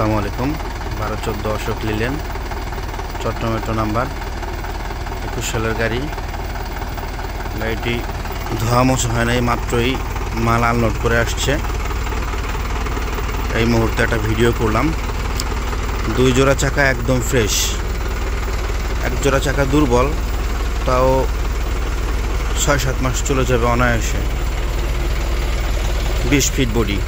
আসসালামু আলাইকুম। 12-14 অশোক লিলেন, চট্টগ্রাম মেট্রো নাম্বার 21 সালের গাড়ি। গাড়িটি ধোয়া মোছা হয় নাই, মাত্রই মাল আনলোড করে আসছে। এই মুহূর্তে একটা ভিডিও করলাম। 2 জোড়া চাকা একদম ফ্রেশ, 1 জোড়া চাকা দুর্বল, তাও 6-7 মাস চলে যাবে অনায়াসে। 20 ফিট বডি।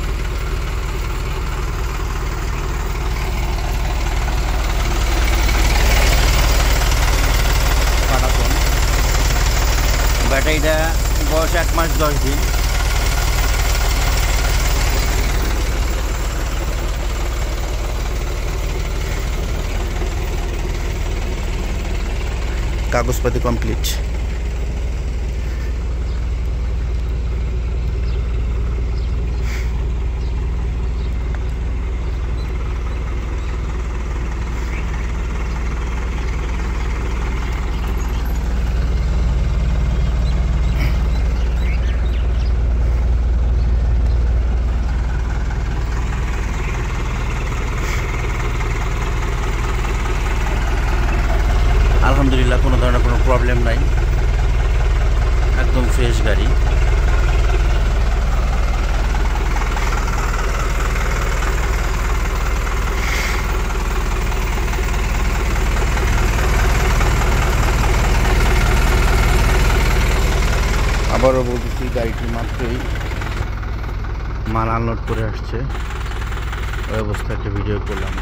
ব্যাটারিটা বয়স 1 মাস 10 দিন। কাগজপাতি কমপ্লিট। আলহামদুলিল্লাহ, কোনো ধরনের কোনো প্রবলেম নাই, একদম ফ্রেশ গাড়ি। আবারও বলতেছি, গাড়িটি মাত্রই মাল আনলোড করে আসছে, ওই অবস্থায় একটা ভিডিও করলাম।